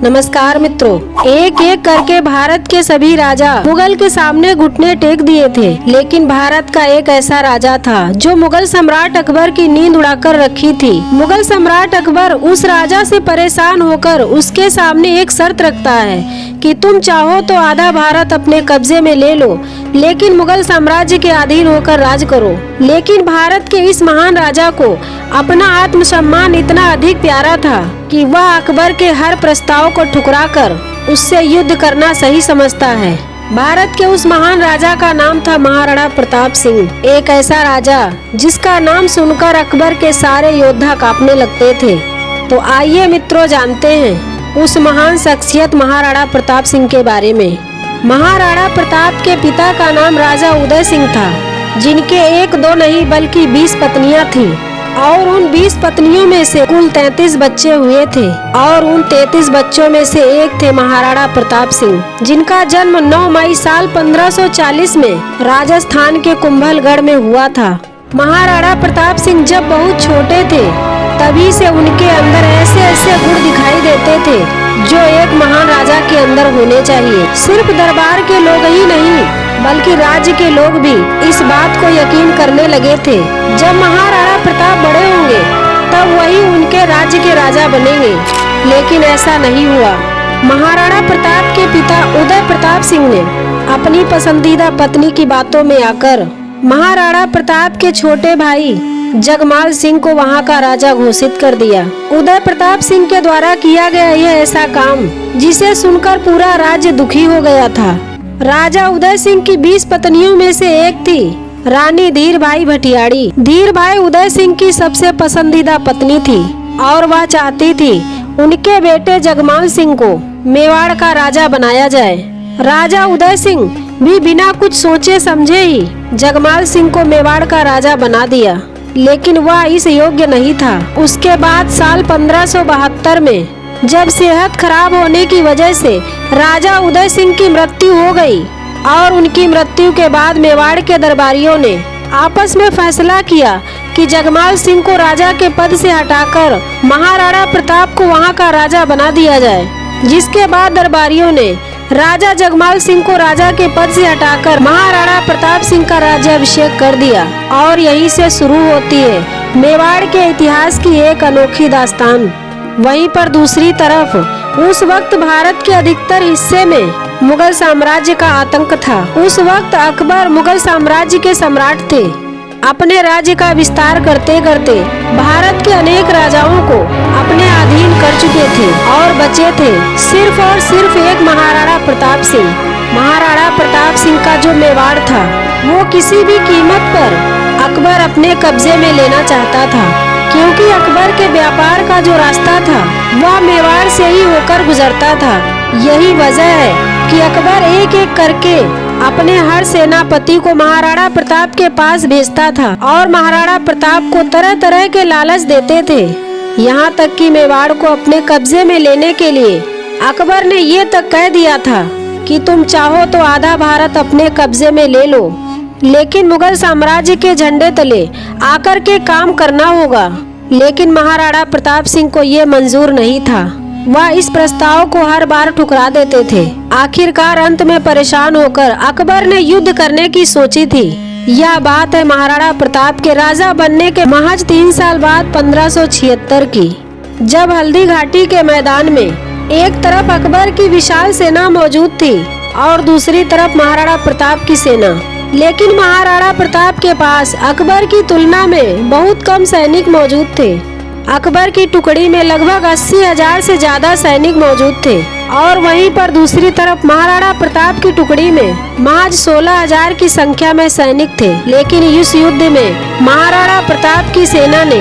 नमस्कार मित्रों, एक एक करके भारत के सभी राजा मुगल के सामने घुटने टेक दिए थे, लेकिन भारत का एक ऐसा राजा था जो मुगल सम्राट अकबर की नींद उड़ाकर रखी थी। मुगल सम्राट अकबर उस राजा से परेशान होकर उसके सामने एक शर्त रखता है कि तुम चाहो तो आधा भारत अपने कब्जे में ले लो, लेकिन मुगल साम्राज्य के अधीन होकर राज करो। लेकिन भारत के इस महान राजा को अपना आत्मसम्मान इतना अधिक प्यारा था कि वह अकबर के हर प्रस्ताव को ठुकराकर उससे युद्ध करना सही समझता है। भारत के उस महान राजा का नाम था महाराणा प्रताप सिंह, एक ऐसा राजा जिसका नाम सुनकर अकबर के सारे योद्धा कांपने लगते थे। तो आइए मित्रों, जानते हैं उस महान शख्सियत महाराणा प्रताप सिंह के बारे में। महाराणा प्रताप के पिता का नाम राजा उदय सिंह था, जिनके एक दो नहीं बल्कि 20 पत्नियां थीं और उन 20 पत्नियों में से कुल 33 बच्चे हुए थे और उन 33 बच्चों में से एक थे महाराणा प्रताप सिंह, जिनका जन्म 9 मई साल 1540 में राजस्थान के कुंभलगढ़ में हुआ था। महाराणा प्रताप सिंह जब बहुत छोटे थे तभी से उनके अंदर ऐसे ऐसे गुण दिखाई देते थे जो एक महान राजा के अंदर होने चाहिए। सिर्फ दरबार के लोग ही नहीं बल्कि राज्य के लोग भी इस बात को यकीन करने लगे थे। जब महाराणा प्रताप बड़े होंगे तब वही उनके राज्य के राजा बनेंगे, लेकिन ऐसा नहीं हुआ। महाराणा प्रताप के पिता उदय प्रताप सिंह ने अपनी पसंदीदा पत्नी की बातों में आकर महाराणा प्रताप के छोटे भाई जगमाल सिंह को वहां का राजा घोषित कर दिया। उदय प्रताप सिंह के द्वारा किया गया यह ऐसा काम जिसे सुनकर पूरा राज्य दुखी हो गया था। राजा उदय सिंह की 20 पत्नियों में से एक थी रानी धीरबाई भटियाड़ी। धीरबाई उदय सिंह की सबसे पसंदीदा पत्नी थी और वह चाहती थी उनके बेटे जगमाल सिंह को मेवाड़ का राजा बनाया जाए। राजा उदय सिंह भी बिना कुछ सोचे समझे ही जगमाल सिंह को मेवाड़ का राजा बना दिया, लेकिन वह इस योग्य नहीं था। उसके बाद साल 1572 में जब सेहत खराब होने की वजह से राजा उदय सिंह की मृत्यु हो गई और उनकी मृत्यु के बाद मेवाड़ के दरबारियों ने आपस में फैसला किया कि जगमाल सिंह को राजा के पद से हटाकर महाराणा प्रताप को वहां का राजा बना दिया जाए। जिसके बाद दरबारियों ने राजा जगमाल सिंह को राजा के पद से हटाकर महाराणा प्रताप सिंह का राज्याभिषेक कर दिया और यहीं से शुरू होती है मेवाड़ के इतिहास की एक अनोखी दास्तान। वहीं पर दूसरी तरफ उस वक्त भारत के अधिकतर हिस्से में मुगल साम्राज्य का आतंक था। उस वक्त अकबर मुगल साम्राज्य के सम्राट थे। अपने राज्य का विस्तार करते करते भारत के अनेक राजाओं को अपने अधीन कर चुके थे और बचे थे सिर्फ और सिर्फ एक महाराणा प्रताप सिंह। महाराणा प्रताप सिंह का जो मेवाड़ था वो किसी भी कीमत पर अकबर अपने कब्जे में लेना चाहता था, क्योंकि अकबर के व्यापार का जो रास्ता था वह मेवाड़ से ही होकर गुजरता था। यही वजह है कि अकबर एक एक करके अपने हर सेनापति को महाराणा प्रताप के पास भेजता था और महाराणा प्रताप को तरह तरह के लालच देते थे। यहाँ तक कि मेवाड़ को अपने कब्जे में लेने के लिए अकबर ने ये तक कह दिया था कि तुम चाहो तो आधा भारत अपने कब्जे में ले लो, लेकिन मुगल साम्राज्य के झंडे तले आकर के काम करना होगा। लेकिन महाराणा प्रताप सिंह को ये मंजूर नहीं था। वह इस प्रस्ताव को हर बार ठुकरा देते थे। आखिरकार अंत में परेशान होकर अकबर ने युद्ध करने की सोची थी। यह बात है महाराणा प्रताप के राजा बनने के महज 3 साल बाद 1576 की, जब हल्दी घाटी के मैदान में एक तरफ अकबर की विशाल सेना मौजूद थी और दूसरी तरफ महाराणा प्रताप की सेना। लेकिन महाराणा प्रताप के पास अकबर की तुलना में बहुत कम सैनिक मौजूद थे। अकबर की टुकड़ी में लगभग 80,000 से ज्यादा सैनिक मौजूद थे और वहीं पर दूसरी तरफ महाराणा प्रताप की टुकड़ी में महज 16,000 की संख्या में सैनिक थे। लेकिन इस युद्ध में महाराणा प्रताप की सेना ने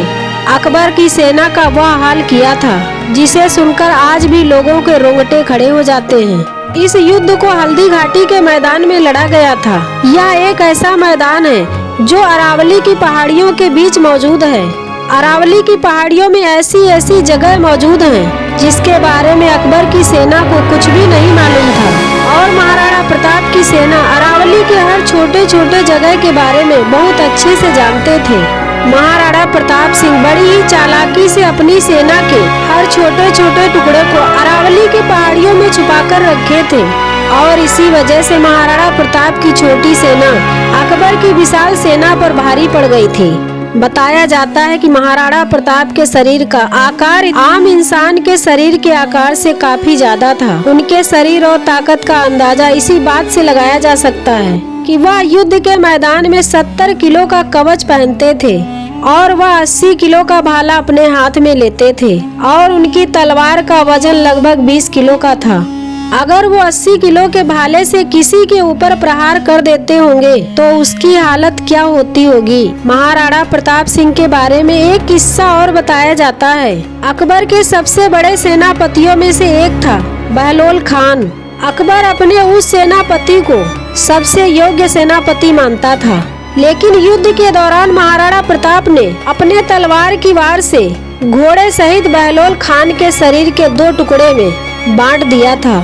अकबर की सेना का वह हाल किया था जिसे सुनकर आज भी लोगों के रोंगटे खड़े हो जाते हैं। इस युद्ध को हल्दी घाटी के मैदान में लड़ा गया था। यह एक ऐसा मैदान है जो अरावली की पहाड़ियों के बीच मौजूद है। अरावली की पहाड़ियों में ऐसी ऐसी जगह मौजूद हैं जिसके बारे में अकबर की सेना को कुछ भी नहीं मालूम था और महाराणा प्रताप की सेना अरावली के हर छोटे छोटे जगह के बारे में बहुत अच्छे से जानते थे। महाराणा प्रताप सिंह बड़ी ही चालाकी से अपनी सेना के हर छोटे छोटे टुकड़े को अरावली के पहाड़ियों में छुपाकर रखे थे और इसी वजह से महाराणा प्रताप की छोटी सेना अकबर की विशाल सेना पर भारी पड़ गई थी। बताया जाता है कि महाराणा प्रताप के शरीर का आकार आम इंसान के शरीर के आकार से काफी ज्यादा था। उनके शरीर और ताकत का अंदाजा इसी बात से लगाया जा सकता है कि वह युद्ध के मैदान में 70 किलो का कवच पहनते थे और वह 80 किलो का भाला अपने हाथ में लेते थे और उनकी तलवार का वजन लगभग 20 किलो का था। अगर वो 80 किलो के भाले से किसी के ऊपर प्रहार कर देते होंगे तो उसकी हालत क्या होती होगी। महाराणा प्रताप सिंह के बारे में एक किस्सा और बताया जाता है। अकबर के सबसे बड़े सेनापतियों में से एक था बहलोल खान। अकबर अपने उस सेनापति को सबसे योग्य सेनापति मानता था, लेकिन युद्ध के दौरान महाराणा प्रताप ने अपने तलवार की वार से घोड़े सहित बहलोल खान के शरीर के 2 टुकड़े में बांट दिया था।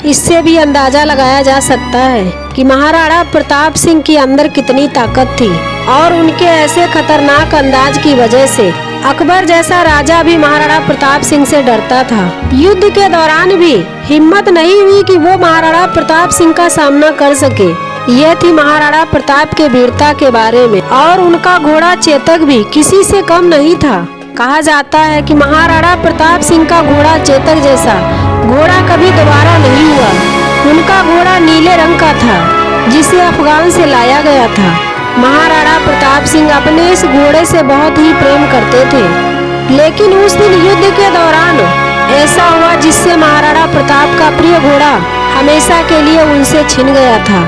इससे भी अंदाजा लगाया जा सकता है कि महाराणा प्रताप सिंह के अंदर कितनी ताकत थी और उनके ऐसे खतरनाक अंदाज की वजह से अकबर जैसा राजा भी महाराणा प्रताप सिंह से डरता था। युद्ध के दौरान भी हिम्मत नहीं हुई कि वो महाराणा प्रताप सिंह का सामना कर सके। यह थी महाराणा प्रताप के वीरता के बारे में। और उनका घोड़ा चेतक भी किसी से कम नहीं था। कहा जाता है कि महाराणा प्रताप सिंह का घोड़ा चेतक जैसा घोड़ा कभी दोबारा नहीं हुआ। उनका घोड़ा नीले रंग का था जिसे अफगान से लाया गया था। महाराणा प्रताप सिंह अपने इस घोड़े से बहुत ही प्रेम करते थे, लेकिन उस दिन युद्ध के दौरान ऐसा हुआ जिससे महाराणा प्रताप का प्रिय घोड़ा हमेशा के लिए उनसे छिन गया था।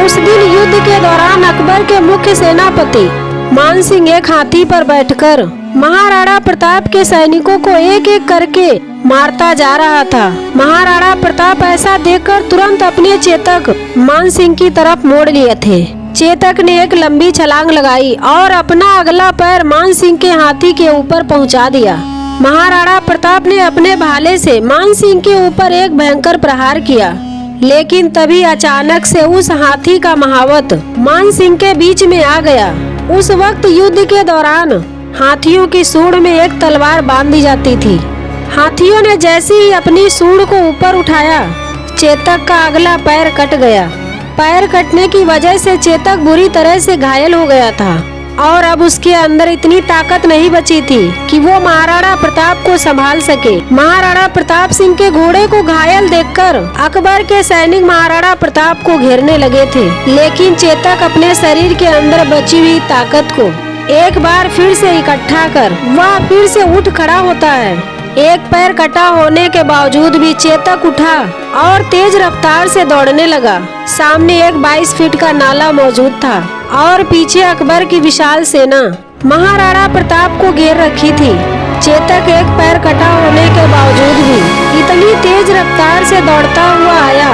उस दिन युद्ध के दौरान अकबर के मुख्य सेनापति मान सिंह एक हाथी पर बैठकर महाराणा प्रताप के सैनिकों को एक एक करके मारता जा रहा था। महाराणा प्रताप ऐसा देखकर तुरंत अपने चेतक मान सिंह की तरफ मोड़ लिए थे। चेतक ने एक लंबी छलांग लगाई और अपना अगला पैर मान सिंह के हाथी के ऊपर पहुंचा दिया। महाराणा प्रताप ने अपने भाले से मान सिंह के ऊपर एक भयंकर प्रहार किया, लेकिन तभी अचानक से उस हाथी का महावत मान सिंह के बीच में आ गया। उस वक्त युद्ध के दौरान हाथियों की सूंड में एक तलवार बांध दी जाती थी। हाथियों ने जैसे ही अपनी सूंड को ऊपर उठाया, चेतक का अगला पैर कट गया। पैर कटने की वजह से चेतक बुरी तरह से घायल हो गया था और अब उसके अंदर इतनी ताकत नहीं बची थी कि वो महाराणा प्रताप को संभाल सके। महाराणा प्रताप सिंह के घोड़े को घायल देखकर अकबर के सैनिक महाराणा प्रताप को घेरने लगे थे, लेकिन चेतक अपने शरीर के अंदर बची हुई ताकत को एक बार फिर से इकट्ठा कर वह फिर से उठ खड़ा होता है। एक पैर कटा होने के बावजूद भी चेतक उठा और तेज रफ्तार से दौड़ने लगा। सामने एक 22 फीट का नाला मौजूद था और पीछे अकबर की विशाल सेना महाराणा प्रताप को घेर रखी थी। चेतक एक पैर कटा होने के बावजूद भी इतनी तेज रफ्तार से दौड़ता हुआ आया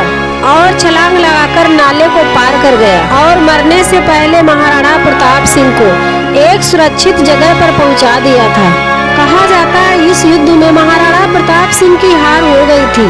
और छलांग लगाकर नाले को पार कर गया और मरने से पहले महाराणा प्रताप सिंह को एक सुरक्षित जगह पर पहुंचा दिया था। कहा जाता है इस युद्ध में महाराणा प्रताप सिंह की हार हो गई थी,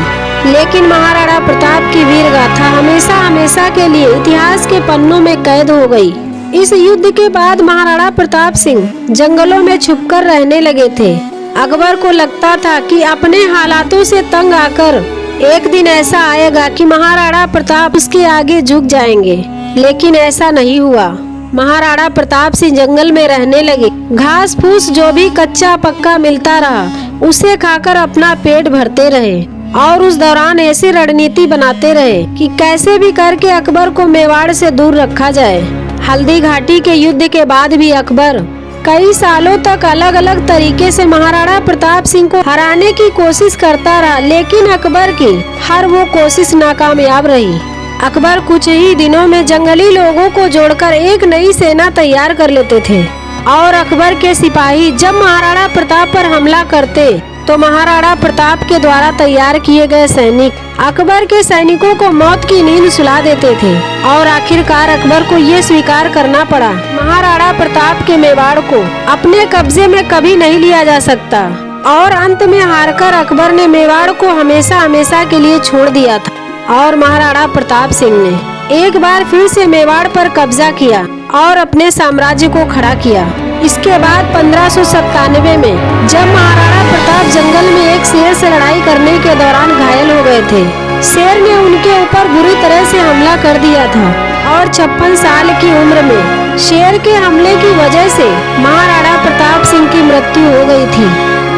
लेकिन महाराणा प्रताप की वीर गाथा हमेशा हमेशा के लिए इतिहास के पन्नों में कैद हो गई। इस युद्ध के बाद महाराणा प्रताप सिंह जंगलों में छुपकर रहने लगे थे। अकबर को लगता था कि अपने हालातों से तंग आकर एक दिन ऐसा आएगा कि महाराणा प्रताप उसके आगे झुक जाएंगे, लेकिन ऐसा नहीं हुआ। महाराणा प्रताप सिंह जंगल में रहने लगे। घास फूस जो भी कच्चा पक्का मिलता रहा उसे खाकर अपना पेट भरते रहे और उस दौरान ऐसी रणनीति बनाते रहे कि कैसे भी करके अकबर को मेवाड़ से दूर रखा जाए। हल्दी घाटी के युद्ध के बाद भी अकबर कई सालों तक अलग अलग तरीके से महाराणा प्रताप सिंह को हराने की कोशिश करता रहा, लेकिन अकबर की हर वो कोशिश नाकामयाब रही। अकबर कुछ ही दिनों में जंगली लोगों को जोड़कर एक नई सेना तैयार कर लेते थे और अकबर के सिपाही जब महाराणा प्रताप पर हमला करते तो महाराणा प्रताप के द्वारा तैयार किए गए सैनिक अकबर के सैनिकों को मौत की नींद सुला देते थे और आखिरकार अकबर को ये स्वीकार करना पड़ा महाराणा प्रताप के मेवाड़ को अपने कब्जे में कभी नहीं लिया जा सकता और अंत में हारकर अकबर ने मेवाड़ को हमेशा हमेशा के लिए छोड़ दिया था और महाराणा प्रताप सिंह ने एक बार फिर से मेवाड़ पर कब्जा किया और अपने साम्राज्य को खड़ा किया। इसके बाद 1597 में जब महाराणा प्रताप जंगल में एक शेर से लड़ाई करने के दौरान घायल हो गए थे, शेर ने उनके ऊपर बुरी तरह से हमला कर दिया था और 56 साल की उम्र में शेर के हमले की वजह से महाराणा प्रताप सिंह की मृत्यु हो गई थी।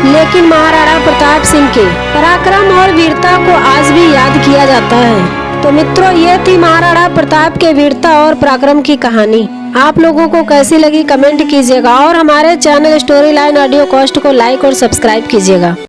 लेकिन महाराणा प्रताप सिंह के पराक्रम और वीरता को आज भी याद किया जाता है। तो मित्रों, ये थी महाराणा प्रताप के वीरता और पराक्रम की कहानी। आप लोगों को कैसी लगी कमेंट कीजिएगा और हमारे channel story line audio cost को लाइक और सब्सक्राइब कीजिएगा।